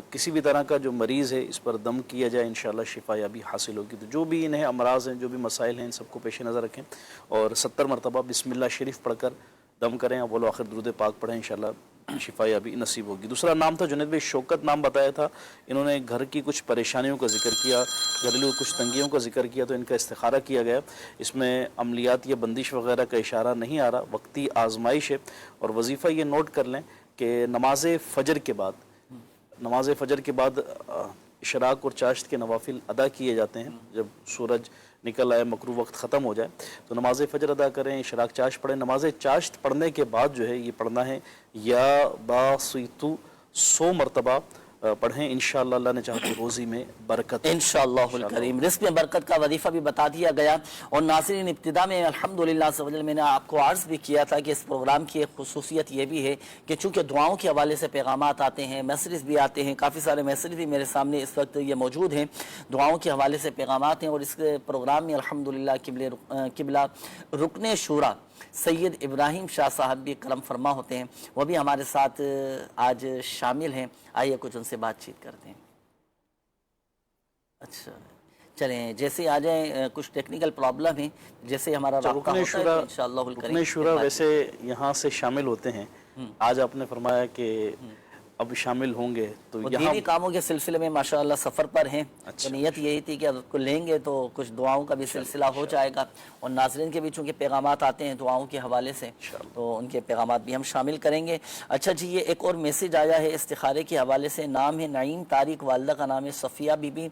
किसी भी तरह का जो मरीज़ है इस पर दम किया जाए, इंशाअल्लाह शिफा याबी हासिल होगी। तो जो भी इन्हें अमराज़ हैं, जो भी मसाइल हैं, इन सबको पेश नज़र रखें और 70 मरतबा बिस्मिल्लाह शरीफ पढ़कर दम करें, अव्वल आखिर दुरूद पाक पढ़ें, इंशाअल्लाह शिफा याबी नसीब होगी। दूसरा नाम था जुनैद भाई, शौकत नाम बताया था, इन्होंने घर की कुछ परेशानियों का जिक्र किया, घरेलू कुछ तंगियों का जिक्र किया, तो इनका इस्तिखारा किया गया। इसमें अमलियात या बंदिश वगैरह का इशारा नहीं आ रहा, वक्ती आजमाइश है। और वजीफ़ा ये नोट कर लें कि नमाज फ़जर के बाद इशराक और चाश्त के नवाफिल अदा किए जाते हैं। जब सूरज निकल आए, मकरू वक्त ख़त्म हो जाए तो नमाज फ़जर अदा करें, इशराक चाश्त पढ़ें। नमाज चाश्त पढ़ने के बाद जो है ये पढ़ना है या बासितु 100 मरतबा पढ़ें, इंशाअल्लाह अल्लाह ने चाहा तो रोज़ी में बरकत, इंशाअल्लाहुल करीम रिज़्क़ में बरकत का वजीफ़ा भी बता दिया गया। और नाज़रीन, इब्तिदा में अल्हम्दुलिल्लाह से वजल मैंने आपको अर्ज़ भी किया था कि इस प्रोग्राम की एक खुसूसियत ये भी है कि चूँकि दुआओं के हवाले से पैगामात आते हैं, मैसेज भी आते हैं, काफ़ी सारे मैसेज भी मेरे सामने इस वक्त ये मौजूद हैं, दुआओं के हवाले से पैगामात हैं। और इस प्रोग्राम में अल्हम्दुलिल्लाह किबला रुकने शूरा सैयद इब्राहिम शाह साहब भी करम फरमा होते हैं, वो भी हमारे साथ आज शामिल हैं। आइए कुछ उनसे बातचीत करते हैं। अच्छा चलें, जैसे आ जाएं, कुछ टेक्निकल प्रॉब्लम है, जैसे हमारा रब्ता होता है इंशाअल्लाह रुकने शुरा वैसे यहाँ से शामिल होते हैं। आज आपने फरमाया कि अब शामिल होंगे, तो यहाँ दीनी कामों के सिलसिले में माशाअल्लाह सफ़र पर हैं। तो नीयत यही थी कि अब उसको लेंगे तो कुछ दुआओं का भी सिलसिला हो जाएगा और नाज़रीन के भी चूँकि पैगामात आते हैं दुआओं के हवाले से, तो उनके पैगामात भी हम शामिल करेंगे। अच्छा जी, ये एक और मैसेज आया है इस्तिखारे के हवाले से। नाम है नईम तारिक, वालदा का नाम है सफ़िया बीबी।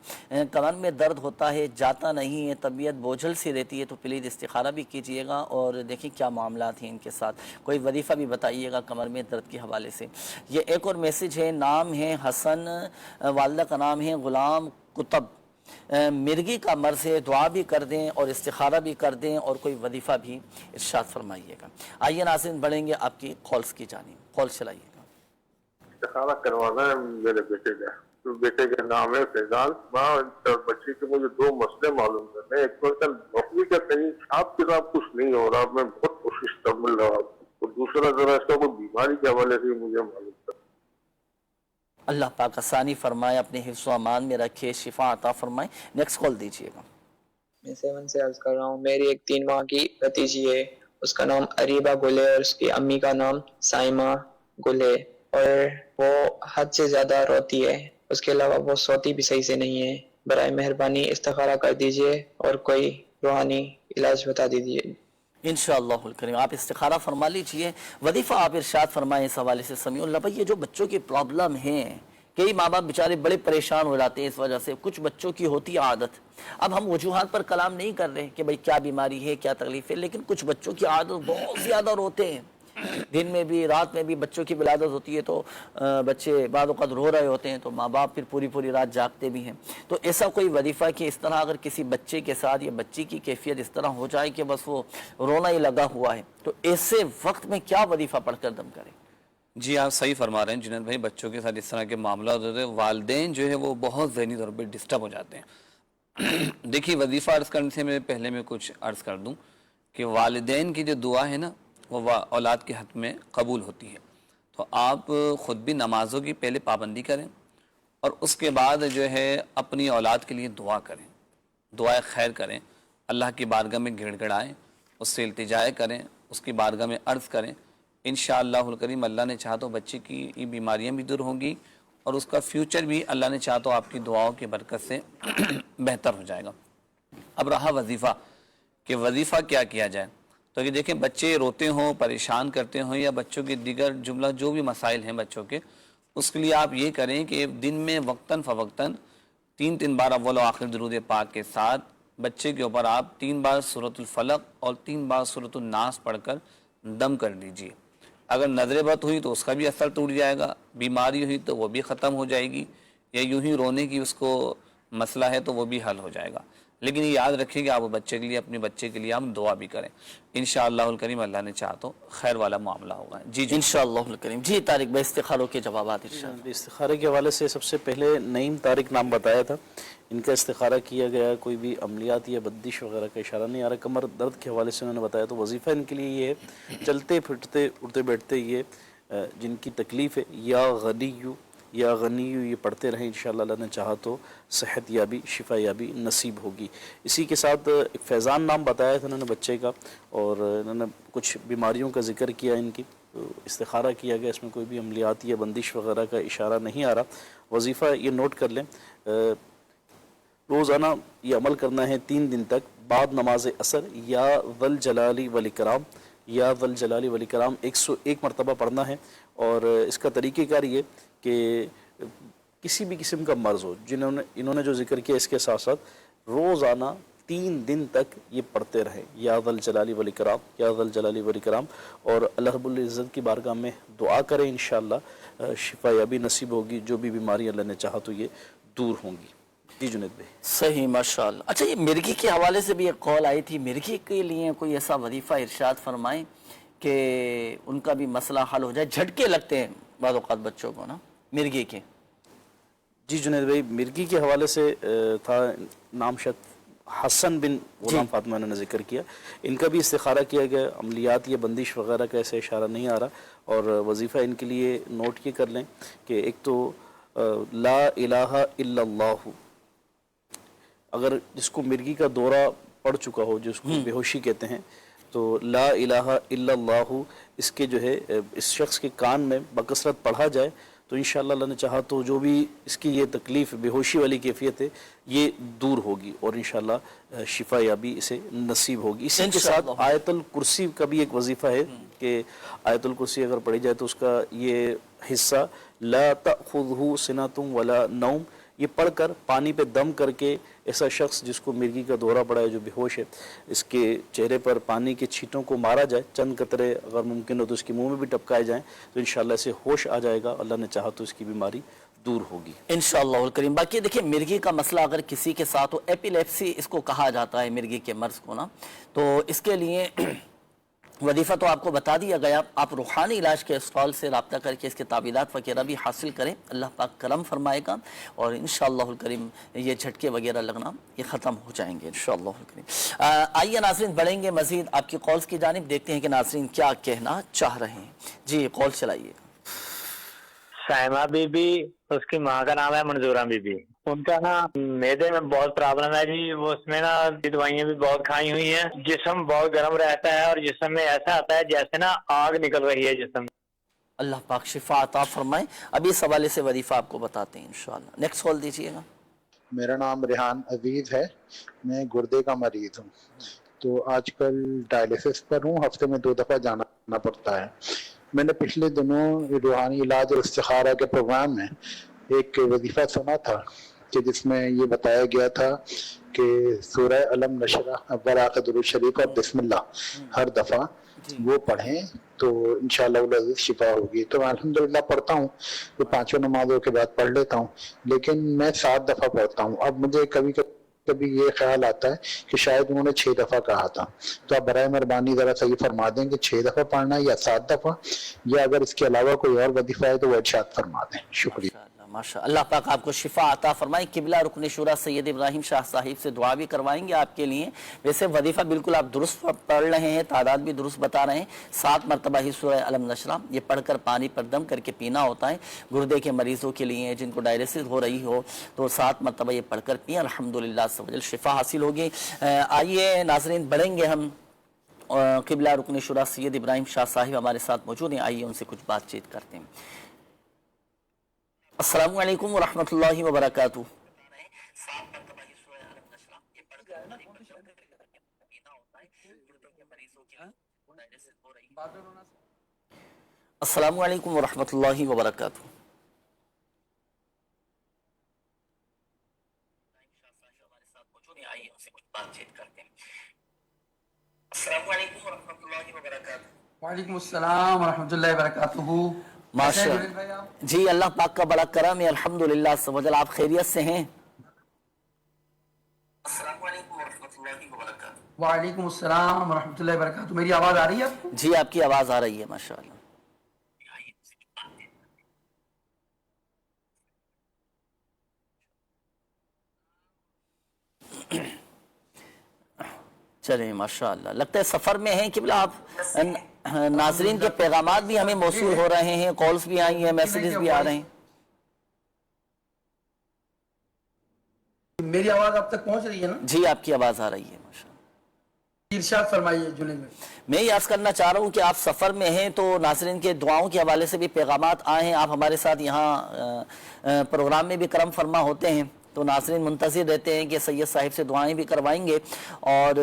कमर में दर्द होता है, जाता नहीं है, तबीयत बोझल सी रहती है, तो प्लीज़ इस्तिखारा भी कीजिएगा और देखिए क्या मामलात हैं इनके साथ। कोई वजीफ़ा भी बताइएगा कमर में दर्द के हवाले से। ये एक और मैसेज है, नाम है हसन, वालदा का नाम है गुलाम कुतब, मिर्गी का मर्ज है, दुआ भी कर दें और इस्तिखारा भी कर दें और कोई वजीफ़ा भी इरशाद फरमाइएगा। आइए नाज़रीन बढ़ेंगे आपकी कॉल्स की जानिब, कॉल चलाइएगा। इस्तिखारा करवाना है मेरे बेटे का, तो बेटे का नाम है फैजान। माँ और बच्चे के मुझे 2 मसले मालूम करने। एक तो नौकरी का कहीं आप किताब कुछ नहीं हो रहा, मैं बहुत कोशिश कर रहा हूँ, और दूसरा जरा इसका कोई बीमारी के हवाले से मुझे मालूम कर। अल्लाह पाक आसानी फरमाए, अपने हिफ्ज़ व अमान में रखे, शिफा अता फरमाए। नेक्स्ट कॉल दीजिएगा। मैं 7 से अर्ज कर रहा हूँ। मेरी एक 3 माह की भतीजी है, उसका नाम अरीबा गुल है और उसकी अम्मी का नाम साइमा गुल है, और वो हद से ज्यादा रोती है। उसके अलावा वो सोती भी सही से नहीं है। बराए मेहरबानी इस्तिखारा कर दीजिए और कोई रूहानी इलाज बता दीजिए। इंशाअल्लाहुल करीम आप इस्तिखारा फरमा लीजिए, वजीफ़ा आप इरशाद फरमाएं इस हवाले से। समीउल्लाह भाई, ये जो बच्चों की प्रॉब्लम है, कई माँ बाप बेचारे बड़े परेशान हो जाते हैं इस वजह से। कुछ बच्चों की होती है आदत, अब हम वजूहात पर कलाम नहीं कर रहे कि भाई क्या बीमारी है, क्या तकलीफ है, लेकिन कुछ बच्चों की आदत बहुत ज़्यादा रोते हैं। दिन में भी रात में भी बच्चों की विलादत होती है, तो बच्चे बाद वक़्त रो रहे होते हैं, तो माँ बाप फिर पूरी पूरी रात जागते भी हैं। तो ऐसा कोई वजीफ़ा कि इस तरह अगर किसी बच्चे के साथ या बच्ची की कैफियत इस तरह हो जाए कि बस वो रोना ही लगा हुआ है, तो ऐसे वक्त में क्या वजीफ़ा पढ़कर दम करें? जी आप सही फरमा रहे हैं जुनैद भाई, बच्चों के साथ इस तरह के मामला होते हैं, वालिदैन जो है वो बहुत ज़हनी तौर पर डिस्टर्ब हो जाते हैं। देखिए, वजीफ़ा अर्ज़ करने से मैं पहले मैं कुछ अर्ज़ कर दूँ कि वालिदैन की जो दुआ है ना, वो औलाद के हक़ में कबूल होती है। तो आप ख़ुद भी नमाज़ों की पहले पाबंदी करें और उसके बाद जो है अपनी औलाद के लिए दुआ करें, दुआए खैर करें, अल्लाह की बारगाह में गिड़गिड़ाएँ, उससे इल्तिजाए करें, उसकी बारगाह में अर्ज़ करें। इंशाअल्लाहुल करीम अल्लाह ने चाहा तो बच्चे की बीमारियां भी दूर होंगी और उसका फ्यूचर भी अल्लाह ने चाहा तो आपकी दुआओं की बरकत से बेहतर हो जाएगा। अब रहा वजीफ़ा कि वजीफ़ा क्या किया जाए, तो ये देखें, बच्चे रोते हों, परेशान करते हों, या बच्चों के दिगर जुमला जो भी मसाइल हैं बच्चों के, उसके लिए आप ये करें कि दिन में वक्तन फ़वक्तन 3 बार अव्वल आखिर दुरूद पाक के साथ बच्चे के ऊपर आप 3 बार सूरतुल फलक और 3 बार सूरतुल नास पढ़कर दम कर दीजिए। अगर नज़र बद हुई तो उसका भी असर टूट जाएगा, बीमारी हुई तो वो भी ख़त्म हो जाएगी, या यूं ही रोने की उसको मसला है तो वो भी हल हो जाएगा। لیکن یہ یاد رکھیں کہ آپ بچے کے لیے، اپنے بچے کے لیے آپ دعا بھی کریں، انشاءاللہ الکریم اللہ نے چاہا تو خیر والا معاملہ ہوگا۔ جی جی انشاءاللہ الکریم۔ جی طارق بھائی استخاروں کے جوابات ارشاد۔ استخارے کے حوالے سے سب سے پہلے نعیم طارق نام بتایا تھا، ان کا استخارہ کیا گیا، کوئی بھی عملیات یا بندش وغیرہ کا اشارہ نہیں آ رہا۔ کمر درد کے حوالے سے انہوں نے بتایا، تو وظیفہ ان کے لیے یہ ہے، چلتے پھرتے اٹھتے بیٹھتے یہ جن کی تکلیف ہے یا غنیو یا غنیو یہ پڑھتے رہیں، انشاءاللہ اللہ نے چاہا تو صحت یابی شفا یابی نصیب ہوگی۔ اسی کے ساتھ ایک فیضان نام بتایا تھا انہوں نے بچے کا، اور انہوں نے کچھ بیماریوں کا ذکر کیا ان کی، تو استخارہ کیا گیا، اس میں کوئی بھی عملیات یا بندش وغیرہ کا اشارہ نہیں آ رہا۔ وظیفہ یہ نوٹ کر لیں، روزانہ یہ عمل کرنا ہے 3 دن تک، بعد نماز عصر یا ذل جلالی والاکرام، یا ذل جلالی والاکرام 101 مرتبہ پڑھنا ہے۔ اور اس کا طریقہ کار یہ کہ کسی بھی قسم کا مرض ہو، انہوں نے جو ذکر کیا، اس کے ساتھ ساتھ روزانہ 3 دن تک یہ پڑھتے رہیں، یا ذل جلالی والاکرام یا ذل جلالی والاکرام، اور اللہ رب العزت کی بارگاہ میں دعا کریں، انشاءاللہ شفا یابی نصیب ہوگی، جو بھی بیماری اللہ نے چاہا تو یہ دور ہوں گی۔ جی جنید بھائی۔ صحیح، ماشاءاللہ۔ اچھا، یہ مرغی کے حوالے سے بھی ایک قول آئی تھی، مرغی کے لیے کوئی ایسا وظیفہ ارشاد فرمائیں کہ ان کا بھی مسئلہ حل ہو جائے، جھٹکے لگتے ہیں بعض اوقات بچوں کو نا مرغی کے۔ جی جنید بھائی، مرغی کے حوالے سے تھا نام شاید حسن بن غلام فاطمہ نے ذکر کیا، ان کا بھی استخارہ کیا گیا، عملیات یا بندش وغیرہ کا ایسے اشارہ نہیں آ رہا، اور وظیفہ ان کے لیے نوٹ یہ کر لیں کہ ایک تو لا الہ الا اللہ، اگر جس کو مرغی کا دورہ پڑ چکا ہو، جس کو بے ہوشی کہتے ہیں، تو لا الہ الا اللہ اس کے جو ہے اس شخص کے کان میں بکثرت پڑھا جائے تو انشاءاللہ اللہ نے چاہا تو جو بھی اس کی یہ تکلیف بے ہوشی والی کیفیت ہے یہ دور ہوگی، اور انشاءاللہ شفا یابی اسے نصیب ہوگی۔ اسی کے ساتھ آیت الکرسی کا بھی ایک وظیفہ ہے کہ آیت الکرسی اگر پڑھی جائے تو اس کا یہ حصہ لا تأخذہ سنۃ ولا نوم، یہ پڑھ کر پانی پہ دم کر کے ایسا شخص جس کو مرغی کا دورہ پڑا ہے، جو بے ہوش ہے، اس کے چہرے پر پانی کے چھینٹوں کو مارا جائے، چند قطرے اگر ممکن ہو تو اس کے منہ میں بھی ٹپکائے جائیں، تو انشاءاللہ اسے ہوش آ جائے گا، اللہ نے چاہا تو اس کی بیماری دور ہوگی انشاءاللہ الکریم۔ باقی دیکھیں، مرغی کا مسئلہ اگر کسی کے ساتھ ہو، ایپیلیپسی اس کو کہا جاتا ہے مرغی کے مرض کو نا، تو اس کے لیے وظیفہ تو آپ کو بتا دیا گیا، آپ روحانی علاج کے اسٹال سے رابطہ کر کے اس کے تعویذات وغیرہ بھی حاصل کریں، اللہ پاک کرم فرمائے گا، اور انشاءاللہ الکریم یہ جھٹکے وغیرہ لگنا یہ ختم ہو جائیں گے انشاءاللہ الکریم۔ آئیے ناظرین، بڑھیں گے مزید آپ کی کالز کی جانب، دیکھتے ہیں کہ ناظرین کیا کہنا چاہ رہے ہیں۔ جی کال چلائیے۔ سائمہ بی بی، اس کی ماں کا نام ہے منظورہ بی بی، ان کا نا میدے میں بہت پرابلم ہے جی، وہ اس میں نا دوائیاں بھی بہت کھائی ہوئی ہیں، جسم بہت گرم رہتا ہے، اور جسم میں ایسا آتا ہے جیسے نا آگ نکل رہی ہے جسم۔ اللہ پاک شفا عطا فرمائے۔ ابھی اس حوالے سے وظیفہ آپ کو بتاتے ہیں انشاءاللہ۔ نیکسٹ کال دیجیے گا۔ میرا نام ریحان عزیز ہے، میں گردے کا مریض ہوں، تو آج کل ڈائلیسس پر ہوں، ہفتے میں 2 دفعہ جانا پڑتا ہے۔ میں نے پچھلے دنوں روحانی علاج اور استخارہ کے پروگرام میں ایک وظیفہ سنا تھا کہ جس میں یہ بتایا گیا تھا کہ سورہ علم نشرہ اول آخر درود شریف اور بسم اللہ ہر دفعہ وہ پڑھیں تو انشاءاللہ العزیز شفا ہوگی۔ تو میں الحمدللہ پڑھتا ہوں، تو 5 نمازوں کے بعد پڑھ لیتا ہوں، لیکن میں 7 دفعہ پڑھتا ہوں۔ اب مجھے کبھی یہ خیال آتا ہے کہ شاید انہوں نے 6 دفعہ کہا تھا، تو آپ برائے مہربانی ذرا صحیح فرما دیں کہ 6 دفعہ پڑھنا ہے یا 7 دفعہ، یا اگر اس کے علاوہ کوئی اور وظیفہ ہے تو وہ ارشاد فرما دیں۔ شکریہ۔ ماشاء اللہ پاک آپ کو شفا عطا فرمائے۔ قبلہ رکن شورا سید ابراہیم شاہ صاحب سے دعا بھی کروائیں گے آپ کے لیے۔ ویسے وظیفہ بالکل آپ درست پڑھ رہے ہیں، تعداد بھی درست بتا رہے ہیں، 7 مرتبہ ہی سورہ علم نشرہ یہ پڑھ کر پانی پر دم کر کے پینا ہوتا ہے۔ گردے کے مریضوں کے لیے جن کو ڈائلیسس ہو رہی ہو تو 7 مرتبہ یہ پڑھ کر پئیں، الحمدللہ سبحانہ شفا حاصل ہوگی۔ آئیے ناظرین، بڑھیں گے ہم، قبلہ رکن شورا سید ابراہیم شاہ صاحب ہمارے ساتھ موجود ہیں، آئیے ان سے کچھ بات چیت کرتے ہیں۔ السلام علیکم ورحمۃ اللہ وبرکاتہ۔ السلام علیکم ورحمۃ اللہ وبرکاتہ۔ السلام علیکم ورحمۃ اللہ وبرکاتہ۔ وعلیکم السلام ورحمۃ اللہ وبرکاتہ۔ جی اللہ پاک کا بڑا کرم ہے، الحمدللہ سب آپ خیریت سے ہیں؟ السلام علیکم वालेकुम अस्सलाम रहमतुल्लाहि व बरकातहू। मेरी आवाज़ आ रही है आपको? जी आपकी आवाज़ आ रही है माशाअल्लाह। चलिए माशाअल्लाह, लगता है सफ़र में हैं किबला आप। नाज़रीन के पैगामात भी हमें मौसूल हो रहे हैं, कॉल्स भी आई हैं, मैसेजेस भी आ रहे हैं। मेरी आवाज़ आप तक पहुंच रही है ना? जी आपकी आवाज़ आ रही है माशाअल्लाह। इरशाद फरमाइए जुनेद में। मैं ये अर्ज़ करना चाह रहा हूँ कि आप सफ़र में हैं तो नाज़रीन के दुआओं के हवाले से भी पैगामात आए हैं। आप हमारे साथ यहाँ प्रोग्राम में भी करम फरमा होते हैं तो नाज़रीन मुंतज़िर रहते हैं कि सैयद साहिब से दुआएं भी करवाएंगे और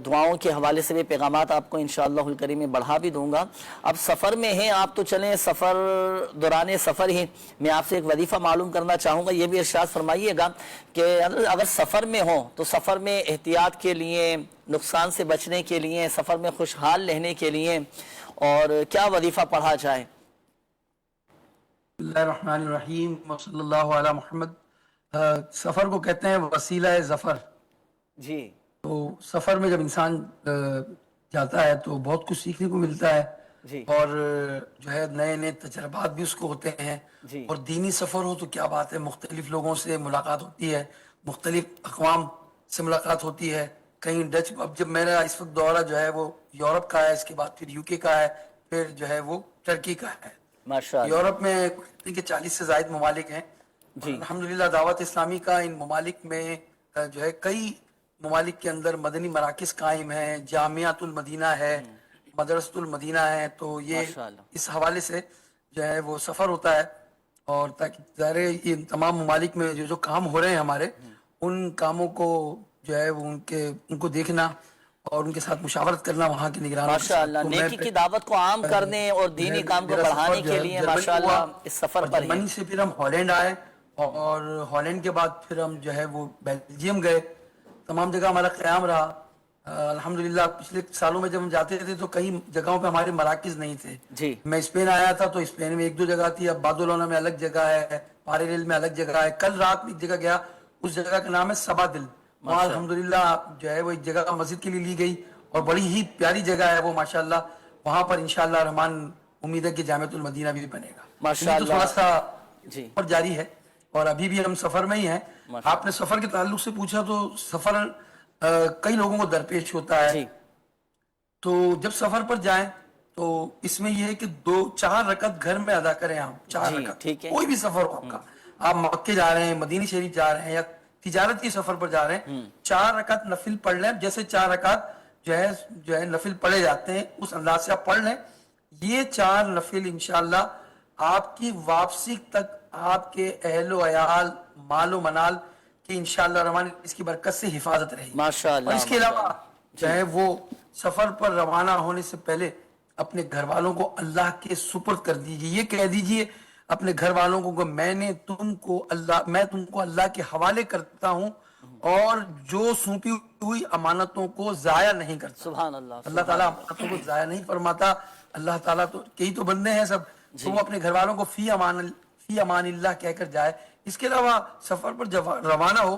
दुआओं के हवाले से भी पैगामात आपको इंशाअल्लाहुल करीम में बढ़ा भी दूंगा। अब सफ़र में हैं आप तो चलें, सफ़र दौरान सफ़र ही मैं आपसे एक वजीफ़ा मालूम करना चाहूँगा, ये भी इरशाद फरमाइएगा कि अगर सफ़र में हो तो सफ़र में एहतियात के लिए, नुकसान से बचने के लिए, सफ़र में खुशहाल रहने के लिए और क्या वजीफ़ा पढ़ा जाए। बिस्मिल्लाहिर्रहमानिर्रहीम व सल्लल्लाहु अला मुहम्मद। सफ़र को कहते हैं वसीला ज़फ़र। जी। तो सफ़र में जब इंसान जाता है तो बहुत कुछ सीखने को मिलता है जी। और जो है नए नए तजर्बात भी उसको होते हैं जी। और दीनी सफ़र हो तो क्या बात है, मुख्तलिफ लोगों से मुलाकात होती है, मुख्तलिफ अक़वाम से मुलाकात होती है। कहीं डच, अब जब मेरा इस वक्त दौरा जो है वो यूरोप का है, इसके बाद फिर यूके का है, फिर जो है वो टर्की का है। माशाअल्लाह। यूरोप में 40 से ज़ायद ममालिक हैं। अल्हम्दुलिल्लाह दावत इस्लामी का इन ममालिक में जो है कई ममालिक के अंदर मदनी मराकिज़ कायम हैं, जामियातुल मदीना है, मदरसतुल मदीना है। तो ये इस हवाले से जो है वो सफ़र होता है और ताकि ज़ाहिर ये तमाम ममालिक में जो जो काम हो रहे हैं हमारे, उन कामों को जो है वो उनको देखना और उनके साथ मुशावरत करना वहाँ की निगरानी। माशाअल्लाह, नेकी की दावत को आम करने और दीनी काम को बढ़ाने के लिए माशाअल्लाह इस सफ़र पर जर्मनी से फिर हम हॉलैंड आए और हॉलैंड के बाद फिर हम जो है वो बेल्जियम गए। तमाम जगह हमारा क़याम रहा। अल्हम्दुलिल्लाह पिछले सालों में जब हम जाते थे तो कई जगहों पे हमारे मराकिज़ नहीं थे। जी। मैं स्पेन आया था तो स्पेन में 1-2 जगह थी, अब बादुलोना में अलग जगह है, पारेरेल में अलग जगह है। कल रात में एक जगह गया, उस जगह का नाम है सबादिल। वहाँ अल्हम्दुलिल्लाह जो है वो एक जगह मस्जिद के लिए ली गई और बड़ी ही प्यारी जगह है वो माशाअल्लाह। वहाँ पर इंशाअल्लाह रहमान उम्मीद है कि जामियातुल मदीना भी बनेगा माशाअल्लाह। तो थोड़ा सा जी पर जारी है और अभी भी हम सफर में ही हैं। आपने सफर के ताल्लुक से पूछा तो सफर कई लोगों को दरपेश होता है जी। तो जब सफर पर जाएं तो इसमें यह है कि 2-4 रकत घर में अदा करें आप। 4 रकत, ठीक है। कोई भी सफर हो आपका, आप मक्के जा रहे हैं, मदीनी शरीफ जा रहे हैं या तिजारत के सफर पर जा रहे हैं, 4 रकत नफिल पढ़ लें। जैसे 4 रकत जो है नफिल पढ़े जाते हैं उस अंदाज से आप पढ़ लें। ये 4 नफिल इंशाअल्लाह आपकी वापसी तक आपके अहलो अयाल मालो मनाल की इंशाअल्लाह रहमान इसकी बरकत से हिफाजत रहेगी माशाअल्लाह। और इसके अलावा चाहे वो सफर पर रवाना होने से पहले अपने घर वालों को अल्लाह के सुपुर्द कर दीजिए। ये कह दीजिए अपने घर वालों को मैं तुमको अल्लाह के हवाले करता हूँ और जो सौंपी हुई अमानतों को जाया नहीं करता। सुभान अल्लाह। अल्लाह ताला अमानतों को जाया नहीं फरमाता। अल्लाह ताला तो कई तो बंदे हैं सब, तो वो अपने घर वालों को फी अमानिल्लाह कहकर जाए। इसके अलावा सफर पर जब रवाना हो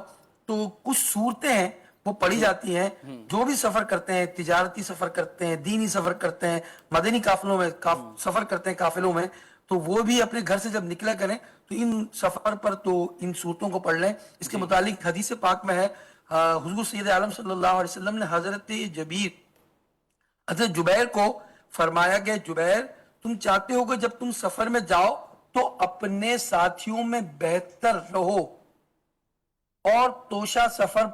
तो कुछ सूरतें हैं वो पढ़ी जाती हैं। जो भी सफर करते हैं, तिजारती सफर करते हैं, दीनी सफर करते हैं, मदनी काफिलों में सफर करते हैं, काफिलों में, तो वो भी अपने घर से जब निकला करें तो इन सफर पर तो इन सूरतों को पढ़ लें। इसके मुतालिक हदीस पाक में है हुजूर सैयद आलम सल्लल्लाहु अलैहि वसल्लम ने हजरत जुबैर को फरमाया कि जुबैर तुम चाहते हो कि जब तुम सफर में जाओ तो अपने साथियों में बेहतर रहो और तोशा सफर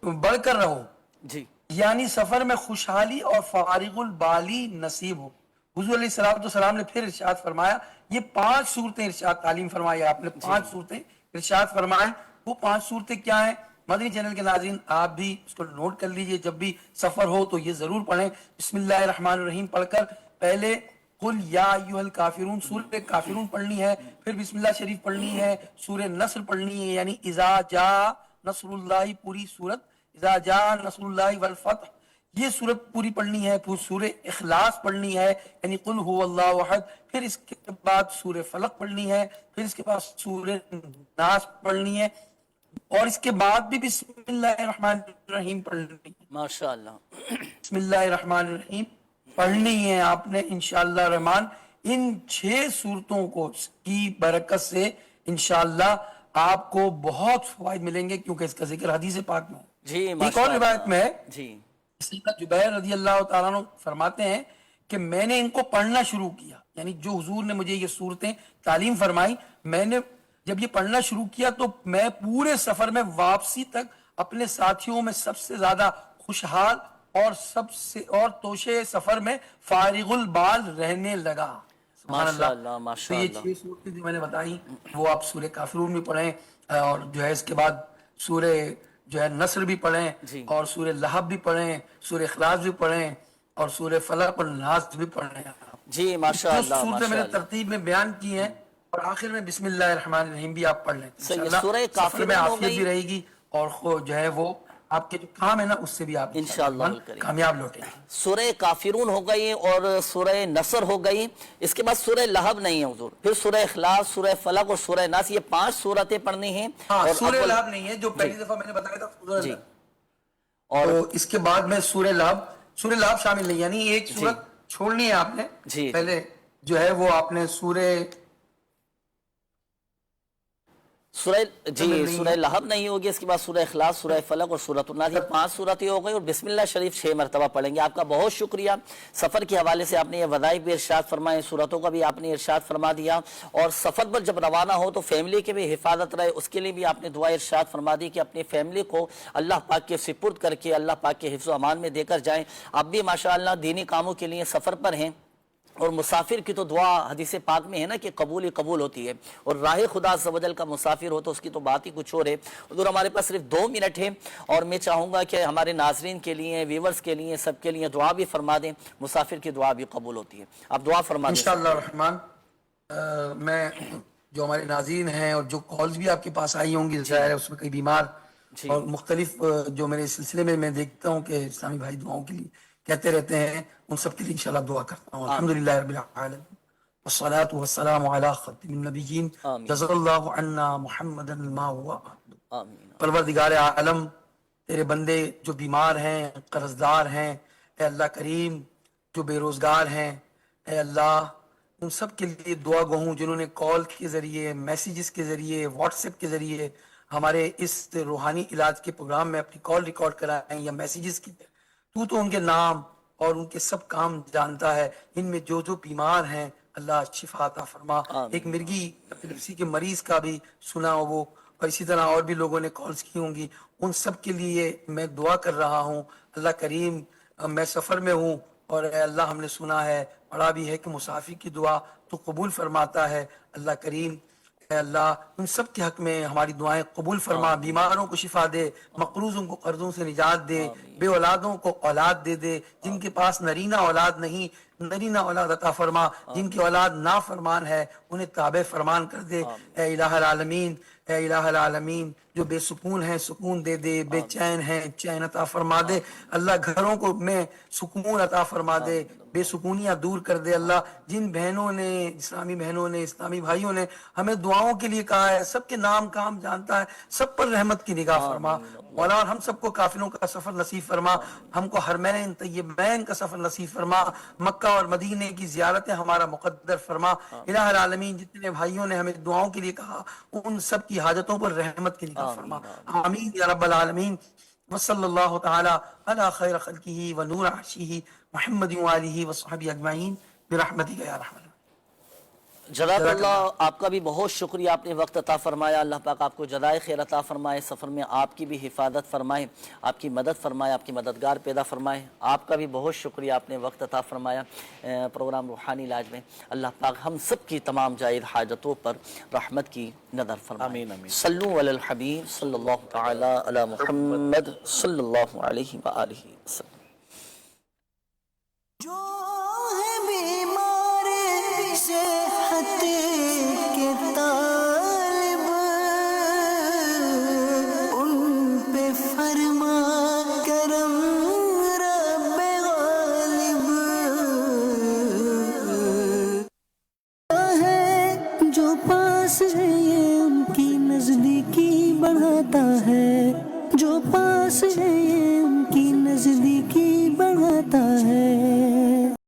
बढ़कर रहो जी, यानी सफर में खुशहाली और फारिगुल बाली नसीब हो। हुजूर अलैहिस्सलाम ने फिर इरशाद फरमाया, ये 5 सूरतें इरशाद तालीम फरमाई आपने, 5 सूरतें इरशाद फरमाए। वो 5 सूरतें क्या हैं? मदनी चैनल के नाज़रीन आप भी उसको नोट कर लीजिए, जब भी सफर हो तो ये जरूर पढ़ें। बिस्मिल्लाहिर्रहमानिर्रहीम पढ़कर पहले कुल या अय्युहल काफिरून सूरह काफिरून पढ़नी है, फिर बिस्मिल्लाह शरीफ पढ़नी है, सूरह नस्र पढ़नी है यानी इज़ा जा नस्रुल्लाह, पूरी सूरत इज़ा जा नस्रुल्लाह वल फतह ये सूरत पूरी पढ़नी है, फिर सूरह इखलास पढ़नी है यानी कुल हुवल्लाहु अहद, फिर इसके बाद सूरह फलक पढ़नी है, फिर इसके बाद सूरह नास पढ़नी है, اور اس کے بعد بھی بسم اللہ الرحمن الرحیم پڑھنی ہے. ماشاءاللہ. بسم اللہ الرحمن الرحیم پڑھنی ہے آپ نے انشاءاللہ الرحمن. ان 6 صورتوں کو کی برکت سے انشاءاللہ آپ کو بہت فوائد ملیں گے، کیونکہ اس کا ذکر حدیث پاک میں ہے. جی ایک اور روایت میں ہے، جی سیدنا جبیر رضی اللہ تعالیٰ عنہ فرماتے ہیں کہ میں نے ان کو پڑھنا شروع کیا، یعنی جو حضور نے مجھے یہ صورتیں تعلیم فرمائی، میں نے جب یہ پڑھنا شروع کیا تو میں پورے سفر میں واپسی تک اپنے ساتھیوں میں سب سے زیادہ خوشحال اور توشے سفر میں فارغ البال رہنے لگا. سبحان اللہ. ماشاءاللہ تو ماشاءاللہ. یہ 6 صورتیں جو میں نے بتائی وہ آپ سورہ کافرون بھی پڑھیں، اور جو ہے اس کے بعد سورہ جو ہے نصر بھی پڑھیں، اور سورہ لہب بھی پڑھیں، سورہ اخلاص بھی پڑھیں، اور سورہ فلق اور ناس بھی پڑھیں. جی ماشاءاللہ. صورتیں میں نے ترتیب میں بیان کی ہیں، اور آخر میں بسم اللہ الرحمن الرحیم بھی آپ پڑھ لیں. سورہ سفر میں عافیت بھی رہے گی، اور جو ہے وہ آپ کے جو کام ہے نا اس سے بھی آپ انشاءاللہ کامیاب لوٹیں گے. سورہ کافرون ہو گئی اور سورہ نصر ہو گئی. اس کے بعد سورہ لہب نہیں ہے حضور، پھر سورہ اخلاص، سورہ فلق اور سورہ ناس، یہ 5 سورتیں پڑھنی ہیں. ہاں سورہ لہب نہیں ہے جو پہلی دفعہ میں نے بتایا تھا سورہ لہب. اور اس کے بعد میں سورہ لہب شامل نہیں، یعنی ایک سورت چھوڑنی ہے آپ نے. پہلے جو ہے وہ آپ نے سورہ لہب نہیں ہوگی، اس کے بعد سورہ اخلاص، سورہ فلق اور سورۃ الناس، یہ 5 صورتیں ہو گئی. اور بسم اللہ شریف 6 مرتبہ پڑھیں گے. آپ کا بہت شکریہ. سفر کے حوالے سے آپ نے یہ وظائف بھی ارشاد فرمائے، صورتوں کا بھی آپ نے ارشاد فرما دیا. اور سفر پر جب روانہ ہو تو فیملی کے بھی حفاظت رہے، اس کے لیے بھی آپ نے دعا ارشاد فرما دی کہ اپنی فیملی کو اللہ پاک کے سپرد کر کے اللہ پاک کے حفظ و امان میں دے کر جائیں. آپ بھی ماشاءاللہ دینی کاموں کے لیے سفر پر ہیں، اور مسافر کی تو دعا حدیث پاک میں ہے نا کہ قبول ہی قبول ہوتی ہے، اور راہ خدا عز و جل کا مسافر ہو تو اس کی تو بات ہی کچھ اور ہے. حضور ہمارے پاس صرف 2 منٹ ہیں، اور میں چاہوں گا کہ ہمارے ناظرین کے لیے، ویورز کے لیے، سب کے لیے دعا بھی فرما دیں. مسافر کی دعا بھی قبول ہوتی ہے، آپ دعا فرما دیں. انشاءاللہ الرحمن. میں جو ہمارے ناظرین ہیں اور جو کالز بھی آپ کے پاس آئی ہوں گی، ظاہر ہے اس میں کئی بیمار اور مختلف جو میرے سلسلے میں میں دیکھتا ہوں کہ اسلامی بھائی دعاؤں کے لیے کہتے رہتے ہیں، ان سب کے لیے انشاءاللہ دعا کرتا ہوں. الحمدللہ رب العالمین والصلاة والسلام علی خاتم النبیین جزا اللہ عنا محمدا ما ہوا. پروردگار عالم، تیرے بندے جو بیمار ہیں، قرضدار ہیں، اے اللہ کریم، جو بے روزگار ہیں، اے اللہ ان سب کے لیے دعا گو ہوں جنہوں نے کال کے ذریعے، میسیجز کے ذریعے، واٹس ایپ کے ذریعے ہمارے اس روحانی علاج کے پروگرام میں اپنی کال ریکارڈ کرائیں یا میسیجز کی. تو ان کے نام اور ان کے سب کام جانتا ہے. ان میں جو جو بیمار ہیں اللہ شفا عطا فرما. ایک مرگی اپیلیپسی کے مریض کا بھی سنا وہ، اور اسی طرح اور بھی لوگوں نے کالز کی ہوں گی. ان سب کے لیے میں دعا کر رہا ہوں. اللہ کریم، میں سفر میں ہوں، اور اے اللہ ہم نے سنا ہے، پڑھا بھی ہے کہ مسافر کی دعا تو قبول فرماتا ہے. اللہ کریم، اے اللہ ان سب کے حق میں ہماری دعائیں قبول فرما. بیماروں کو شفا دے، مقروضوں کو قرضوں سے نجات دے، بے اولادوں کو اولاد دے دے، جن کے پاس نرینہ اولاد نہیں نرینہ اولاد عطا فرما، جن کی اولاد نافرمان ہے انہیں تابع فرمان کر دے. اے الہ العالمین، اے الہ العالمین، جو بے سکون ہیں سکون دے دے، بے چین ہیں چین عطا فرما دے. اللہ گھروں کو میں سکون عطا فرما دے، بے سکونیاں دور کر دے. اللہ جن بہنوں نے، اسلامی بہنوں نے، اسلامی بھائیوں نے ہمیں دعاؤں کے لیے کہا ہے، سب کے نام کام جانتا ہے، سب پر رحمت کی نگاہ فرما مولا. اور ہم سب کو کافروں کا سفر نصیب فرما، ہم کو حرمین طیبین کا سفر نصیب فرما، مکہ اور مدینے کی زیارتیں ہمارا مقدر فرما. الہ العالمین، جتنے بھائیوں نے ہمیں دعاؤں کے لیے کہا ان سب کی حاجتوں پر رحمت کی نگاہ فرما. آمین یا رب العالمین. وصلی اللہ تعالی علی خیر خلقہ و نور عرشہ محمد و آلہ و صحبہ اجمعین برحمتک یا رحمت. جزاک اللہ. آپ کا بھی بہت شکریہ، آپ نے وقت عطا فرمایا. اللہ پاک آپ کو جزائے خیر عطا فرمائے، سفر میں آپ کی بھی حفاظت فرمائے، آپ کی مدد فرمائے، آپ کی مددگار پیدا فرمائے. آپ کا بھی بہت شکریہ، آپ نے وقت عطا فرمایا پروگرام روحانی علاج میں. اللہ پاک ہم سب کی تمام جائز حاجتوں پر رحمت کی نظر فرمائے. آمین آمین. صلو علی الحبیب صلی اللہ تعالی علی محمد صلی اللہ علیہ وآلہ وسلم. جو ہے بیمار صحت کے طالب، ان پہ فرما کرم رب غالب. ہے جو پاس ہے یہ ان کی نزدیکی بڑھ चाहता है, जो पास है